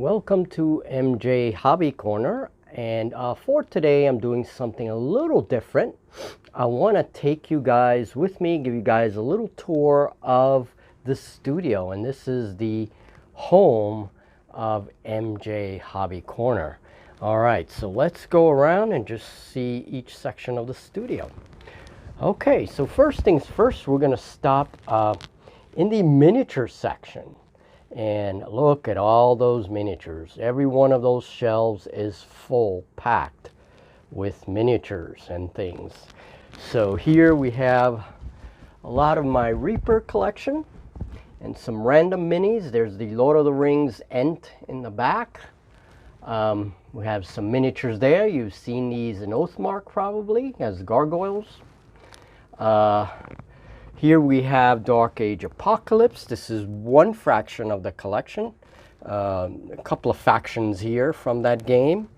Welcome to MJ Hobby Corner, and for today I'm doing something a little different. I want to take you guys with me, give you guys a little tour of the studio, and this is the home of MJ Hobby Corner. Alright, so let's go around and just see each section of the studio. Okay, so first things first, we're going to stop in the miniature section. And look at all those miniatures. Every one of those shelves is full, packed with miniatures and things. So here we have a lot of my Reaper collection and some random minis. There's the Lord of the Rings Ent in the back. We have some miniatures there. You've seen these in Oathmark probably as gargoyles. Here we have Dark Age Apocalypse. This is one fraction of the collection. A couple of factions here from that game.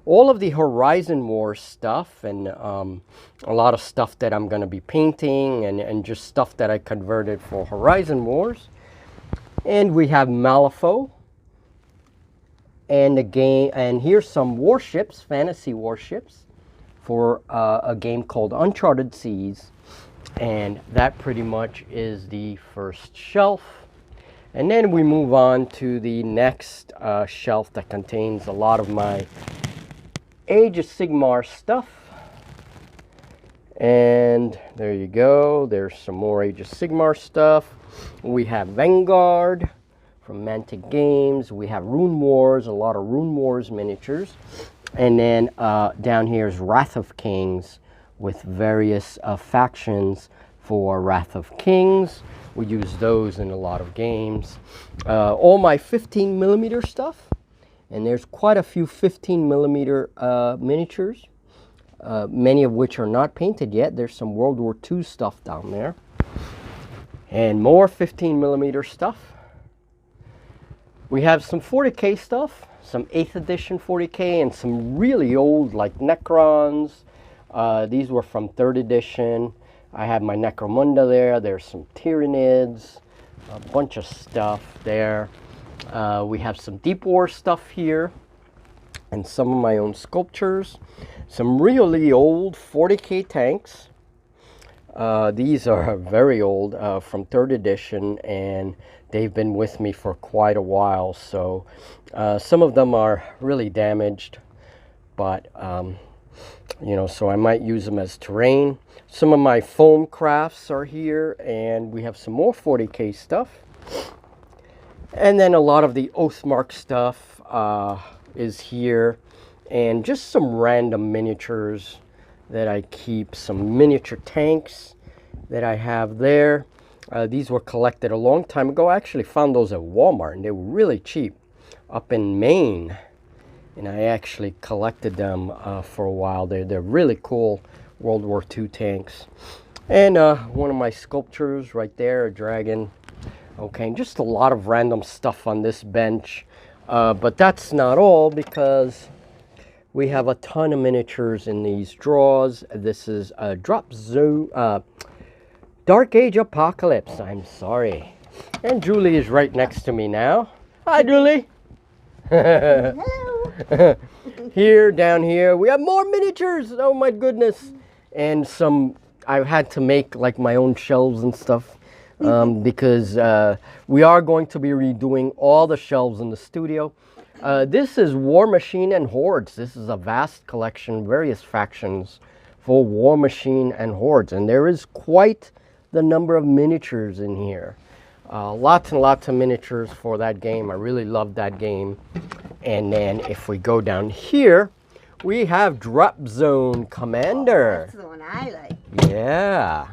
All of the Horizon Wars stuff and a lot of stuff that I'm going to be painting and just stuff that I converted for Horizon Wars. And we have Malifaux. And the game, and here's some warships, fantasy warships, for a game called Uncharted Seas. And that pretty much is the first shelf. And then we move on to the next shelf that contains a lot of my Age of Sigmar stuff. And there you go. There's some more Age of Sigmar stuff. We have Vanguard from Mantic Games. We have Rune Wars, a lot of Rune Wars miniatures. And then down here is Wrath of Kings, with various factions for Wrath of Kings. We use those in a lot of games. All my 15mm stuff, and there's quite a few 15mm miniatures, many of which are not painted yet. There's some World War II stuff down there. And more 15mm stuff. We have some 40K stuff, some 8th edition 40K, and some really old like Necrons. These were from 3rd edition. I have my Necromunda there. There's some Tyranids, a bunch of stuff there. We have some Deep War stuff here, and some of my own sculptures. Some really old 40K tanks. These are very old, from 3rd edition, and they've been with me for quite a while. So some of them are really damaged, but you know, so I might use them as terrain. Some of my foam crafts are here, and we have some more 40K stuff. And then a lot of the Oathmark stuff is here, and just some random miniatures that I keep. Some miniature tanks that I have there. These were collected a long time ago. I actually found those at Walmart, and they were really cheap up in Maine. And I actually collected them for a while. They're really cool World War II tanks. And one of my sculptures right there, a dragon. Okay, and just a lot of random stuff on this bench. But that's not all, because we have a ton of miniatures in these drawers. This is a Drop Zone, Dark Age Apocalypse, I'm sorry. And Julie is right next to me now. Hi, Julie. Hello. Here, down here, we have more miniatures. Oh my goodness. And some, I've had to make like my own shelves and stuff, because we are going to be redoing all the shelves in the studio. This is War Machine and Hordes. This is a vast collection, various factions for War Machine and Hordes. And there is quite the number of miniatures in here. Lots and lots of miniatures for that game. I really love that game. And then if we go down here, we have Drop Zone Commander. That's the one I like. Yeah.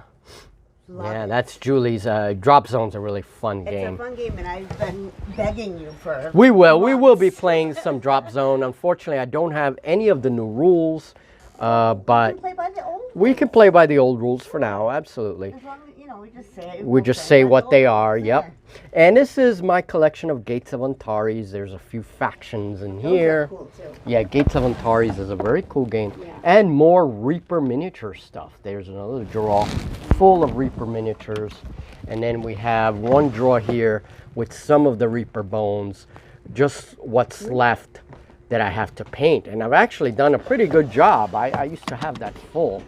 Yeah, that's Julie's. Drop Zone's a really fun game. It's a fun game, and I've been begging you for We will months. be playing some Drop Zone. Unfortunately, I don't have any of the new rules, but We can play by the old we can play by the old rules for now, absolutely. As long as, you know, we just say We just say what they are, yep. And this is my collection of Gates of Antares. There's a few factions in here. Cool too. Yeah, Gates of Antares is a very cool game. Yeah. And more Reaper miniature stuff. There's another drawer full of Reaper miniatures. And then we have one drawer here with some of the Reaper bones just what's left that I have to paint. And I've actually done a pretty good job. I used to have that full.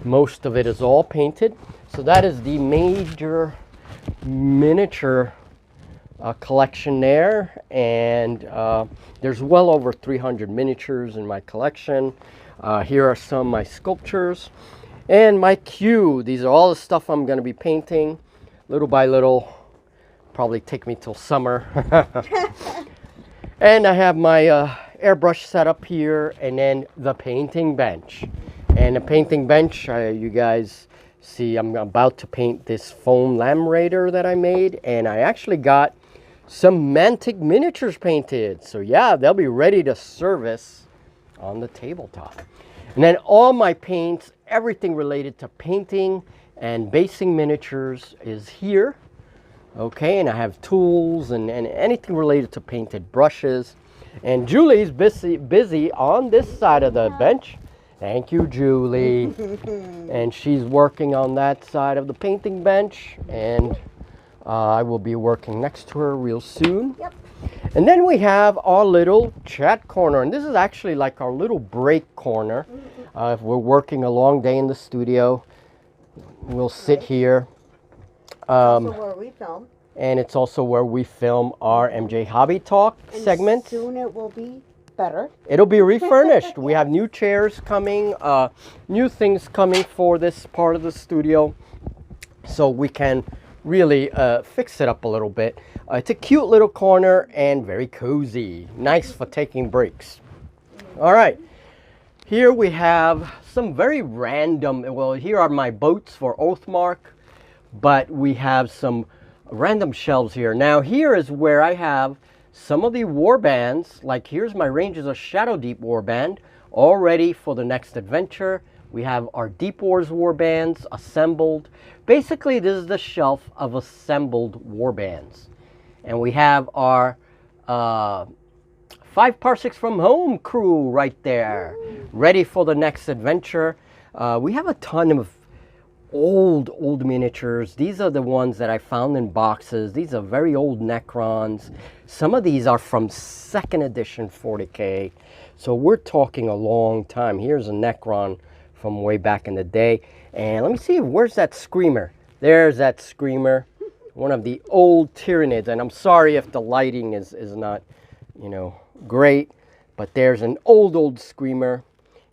Most of it is all painted. So that is the major miniature collection there. And there's well over 300 miniatures in my collection. Here are some of my sculptures. And my queue. These are all the stuff I'm going to be painting little by little. Probably take me till summer. And I have my airbrush set up here, and then the painting bench. And the painting bench, you guys see, I'm about to paint this foam laminator that I made, and I actually got some Mantic miniatures painted. So yeah, they'll be ready to service on the tabletop. And then all my paints, everything related to painting and basing miniatures is here. Okay, and I have tools and anything related to painted brushes. And Julie's busy on this side of the bench. Thank you, Julie. And she's working on that side of the painting bench. And I will be working next to her real soon. Yep. And then we have our little chat corner. And this is actually like our little break corner. If we're working a long day in the studio, we'll sit here. Also where we film. And it's also where we film our MJ Hobby Talk segment. Soon it will be better. It'll be refurnished. We have new chairs coming, new things coming for this part of the studio. So we can really fix it up a little bit. It's a cute little corner and very cozy. Nice for taking breaks. All right. Here we have some very random, well, here are my boats for Oathmark. But we have some random shelves here. Now here is where I have some of the war bands. Like here's my Rangers of Shadow Deep war band, all ready for the next adventure. We have our Deep Wars war bands assembled. Basically, this is the shelf of assembled war bands. And we have our 5 Parsecs from Home crew right there, ready for the next adventure. We have a ton of old miniatures. These are the ones that I found in boxes. These are very old Necrons. Some of these are from 2nd edition 40K. So we're talking a long time. Here's a Necron from way back in the day. And let me see, where's that Screamer? There's that Screamer. One of the old Tyranids. And I'm sorry if the lighting is not, you know, great. But there's an old Screamer.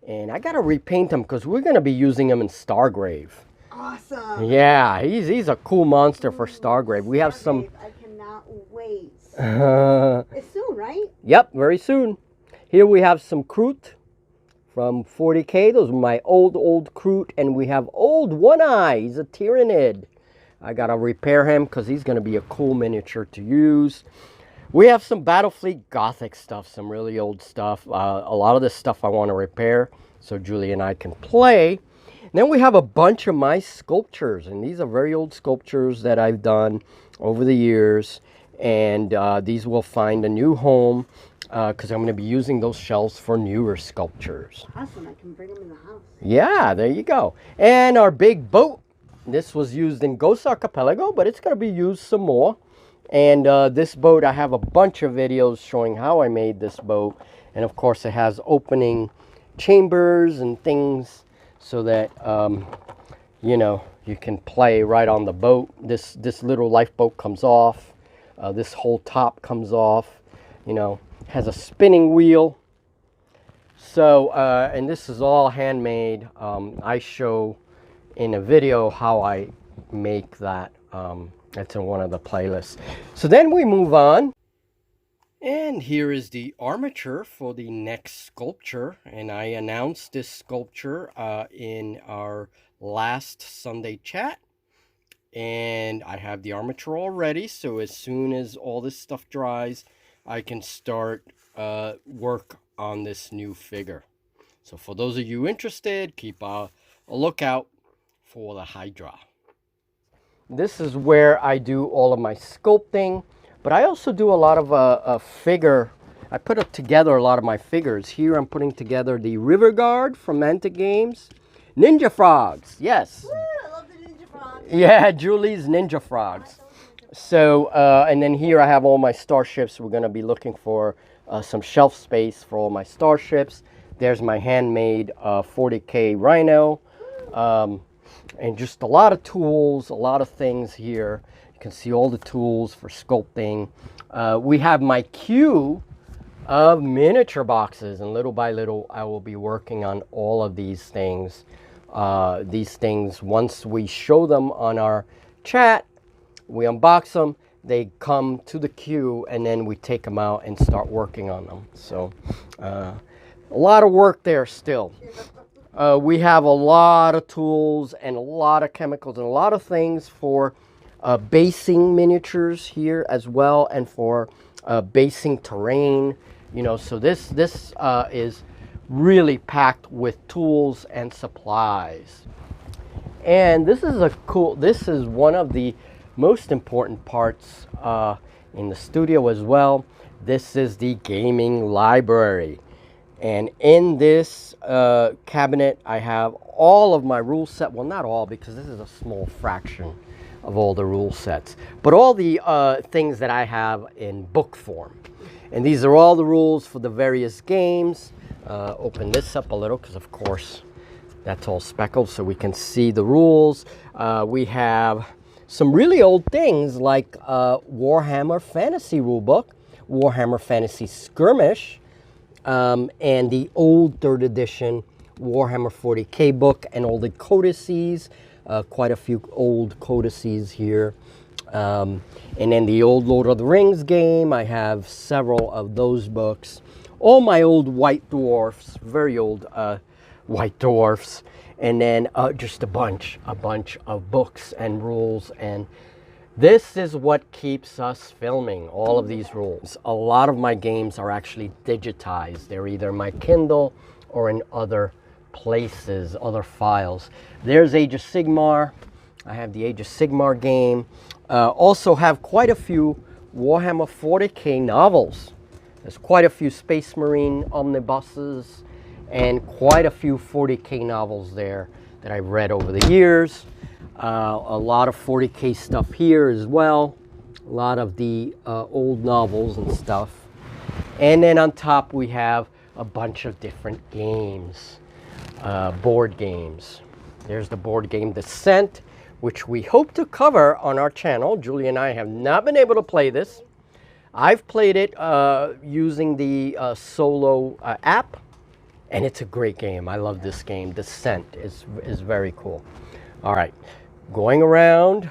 And I got to repaint him because we're going to be using him in Stargrave. Awesome. Yeah, he's a cool monster for Stargrave. We have some. I cannot wait. Yep, It's soon, right? very soon. Here we have some Kroot from 40K. Those are my old Kroot. And we have old One Eye. He's a Tyranid. I got to repair him because he's going to be a cool miniature to use. We have some Battlefleet Gothic stuff, some really old stuff. A lot of this stuff I want to repair so Julie and I can play. And then we have a bunch of my sculptures, and these are very old sculptures that I've done over the years, and these will find a new home because I'm going to be using those shelves for newer sculptures. Awesome, I can bring them in the house. Yeah, there you go. And our big boat. This was used in Ghost Archipelago, but it's going to be used some more. And this boat, I have a bunch of videos showing how I made this boat. And of course, it has opening chambers and things so that, you know, you can play right on the boat. This little lifeboat comes off. This whole top comes off, you know, has a spinning wheel. So, and this is all handmade. I show in a video how I make that. That's in one of the playlists. So then we move on. And here is the armature for the next sculpture. And I announced this sculpture in our last Sunday chat. And I have the armature all ready. So as soon as all this stuff dries, I can start work on this new figure. So for those of you interested, keep a lookout for the Hydra. This is where I do all of my sculpting, but I also do a lot of a figure. I put together a lot of my figures. Here I'm putting together the River Guard from Mantic Games. Ninja Frogs, yes. Woo, I love the Ninja Frogs. Yeah, Julie's Ninja Frogs. So, and then here I have all my starships. We're going to be looking for some shelf space for all my starships. There's my handmade 40K Rhino. And just a lot of tools, a lot of things here. You can see all the tools for sculpting. We have my queue of miniature boxes, and little by little I will be working on all of these things. Once we show them on our chat, we unbox them, they come to the queue, and then we take them out and start working on them. So a lot of work there still. We have a lot of tools and a lot of chemicals and a lot of things for basing miniatures here as well, and for basing terrain. You know, so this is really packed with tools and supplies. And this is one of the most important parts in the studio as well. This is the gaming library. And in this cabinet, I have all of my rule set. Well, not all, because this is a small fraction of all the rule sets, but all the things that I have in book form. And these are all the rules for the various games. Open this up a little, because of course that's all speckled, so we can see the rules. We have some really old things like Warhammer Fantasy Rulebook, Warhammer Fantasy Skirmish, and the old 3rd edition Warhammer 40K book, and all the codices, quite a few old codices here. And then the old Lord of the Rings game, I have several of those books. All my old White Dwarfs, very old White Dwarfs, and then just a bunch of books and rules. And this is what keeps us filming, all of these rules. A lot of my games are actually digitized. They're either my Kindle or in other places, other files. There's Age of Sigmar. I have the Age of Sigmar game. Also have quite a few Warhammer 40K novels. There's quite a few Space Marine omnibuses and quite a few 40K novels there that I've read over the years. A lot of 40K stuff here as well. A lot of the old novels and stuff. And then on top we have a bunch of different games, board games. There's the board game Descent, which we hope to cover on our channel. Julie and I have not been able to play this. I've played it using the Solo app, and it's a great game. I love this game. Descent is very cool. All right, going around,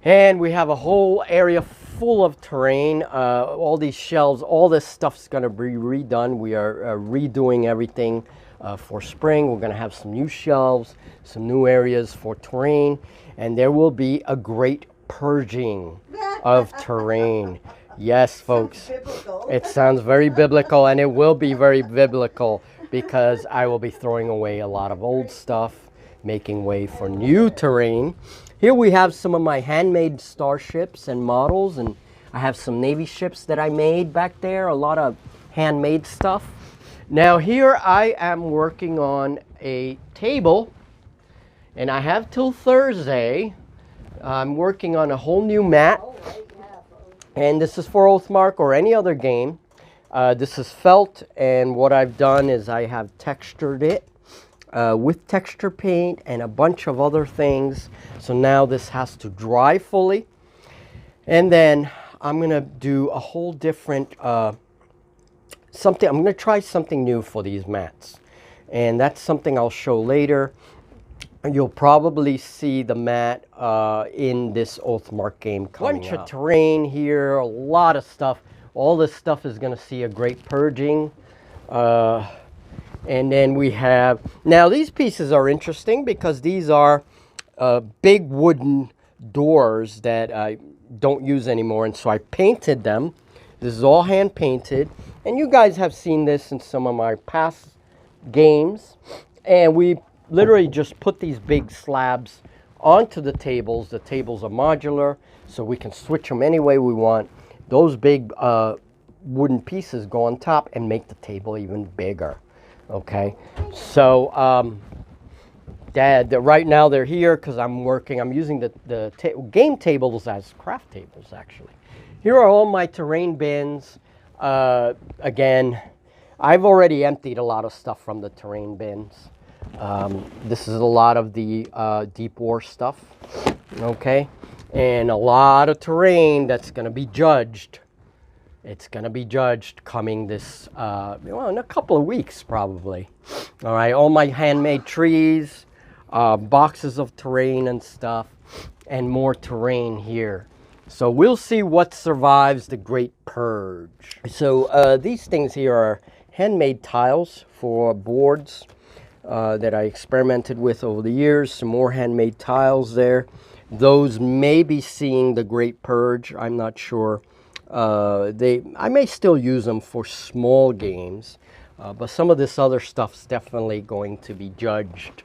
and we have a whole area full of terrain. All these shelves, all this stuff's going to be redone. We are redoing everything for spring. We're going to have some new shelves, some new areas for terrain, and there will be a great purging of terrain. Yes, folks, it sounds very biblical, and it will be very biblical, because I will be throwing away a lot of old stuff, making way for new terrain. Here we have some of my handmade starships and models, and I have some Navy ships that I made back there, a lot of handmade stuff. Now here I am working on a table, and I have till Thursday. I'm working on a whole new mat, and this is for Oathmark or any other game. This is felt, and what I've done is I have textured it with texture paint and a bunch of other things. So now this has to dry fully, and then I'm gonna do a whole different something. I'm gonna try something new for these mats, and that's something I'll show later. You'll probably see the mat in this Oathmark game coming up. Bunch of terrain here, a lot of stuff. All this stuff is going to see a great purging. And then we have, now these pieces are interesting because these are big wooden doors that I don't use anymore, and so I painted them. This is all hand painted, and you guys have seen this in some of my past games. And we literally just put these big slabs onto the tables. The tables are modular, so we can switch them any way we want. Those big wooden pieces go on top and make the table even bigger. Okay, so Dad, right now they're here because I'm working. I'm using the game tables as craft tables, actually. Here are all my terrain bins. Again, I've already emptied a lot of stuff from the terrain bins. This is a lot of the deep war stuff, okay? And a lot of terrain that's going to be judged. It's going to be judged coming this, well, in a couple of weeks probably. All right, all my handmade trees, boxes of terrain and stuff, and more terrain here. So we'll see what survives the Great Purge. So these things here are handmade tiles for boards that I experimented with over the years. Some more handmade tiles there. Those may be seeing the Great Purge. I'm not sure. I may still use them for small games, but some of this other stuff's definitely going to be judged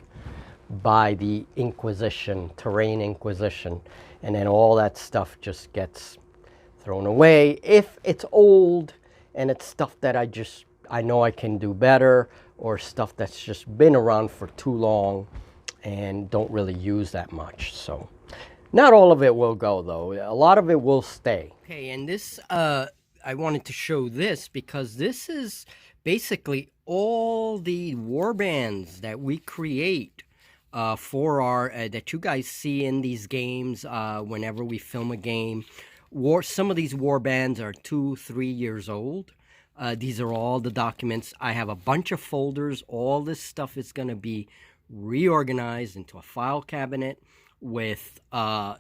by the Inquisition, Terrain Inquisition, and then all that stuff just gets thrown away if it's old and it's stuff that I know I can do better, or stuff that's just been around for too long and don't really use that much. So not all of it will go, though. A lot of it will stay. Okay, and this, I wanted to show this because this is basically all the warbands that we create for our, that you guys see in these games whenever we film a game. Some of these warbands are 2-3 years old. These are all the documents. I have a bunch of folders. All this stuff is going to be reorganized into a file cabinet with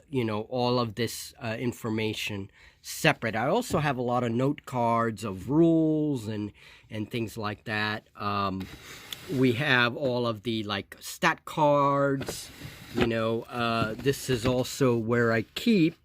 you know, all of this information separate. I also have a lot of note cards of rules and things like that. We have all of the like stat cards, you know. This is also where I keep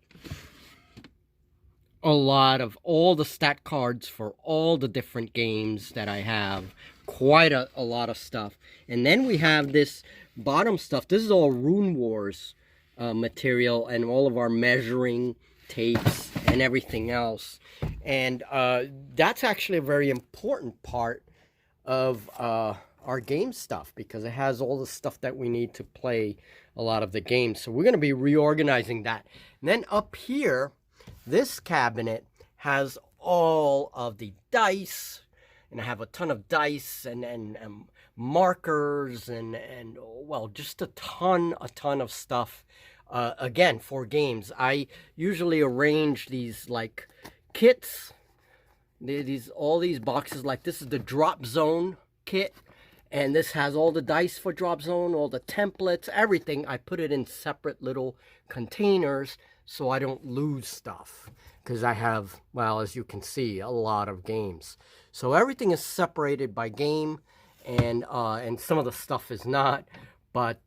a lot of all the stat cards for all the different games that I have. Quite a lot of stuff. And then we have this bottom stuff. This is all Rune Wars material and all of our measuring tapes and everything else. And that's actually a very important part of our game stuff, because it has all the stuff that we need to play a lot of the games. So we're going to be reorganizing that. And then up here, this cabinet has all of the dice, and I have a ton of dice and markers and well, just a ton of stuff. Again, for games, I usually arrange these like kits. All these boxes, like this is the Drop Zone kit, and this has all the dice for Drop Zone, all the templates, everything. I put it in separate little containers so I don't lose stuff, because I have, well, as you can see, a lot of games. So everything is separated by game, and some of the stuff is not, but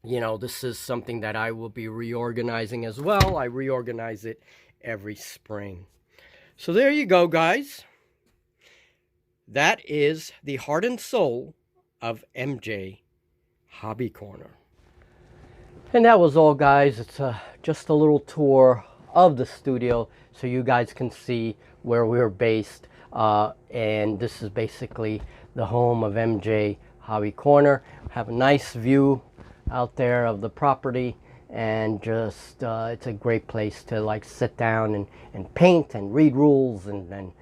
you know, this is something that I will be reorganizing as well. I reorganize it every spring. So there you go, guys. That is the heart and soul of MJ Hobby Corner. And that was all, guys. It's just a little tour of the studio so you guys can see where we're based. And this is basically the home of MJ Hobby Corner. Have a nice view out there of the property, and just it's a great place to like sit down and paint and read rules and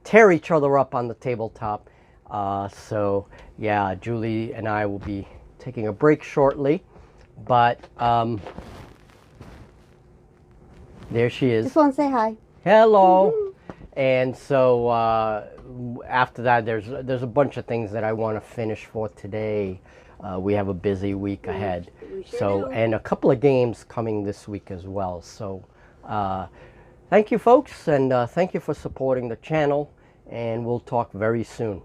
tear each other up on the tabletop. So yeah, Julie and I will be taking a break shortly, but there she is. Just want to say hi. Hello. And so after that, there's a bunch of things that I want to finish for today. We have a busy week ahead. So, and a couple of games coming this week as well. So thank you, folks, and thank you for supporting the channel, and we'll talk very soon.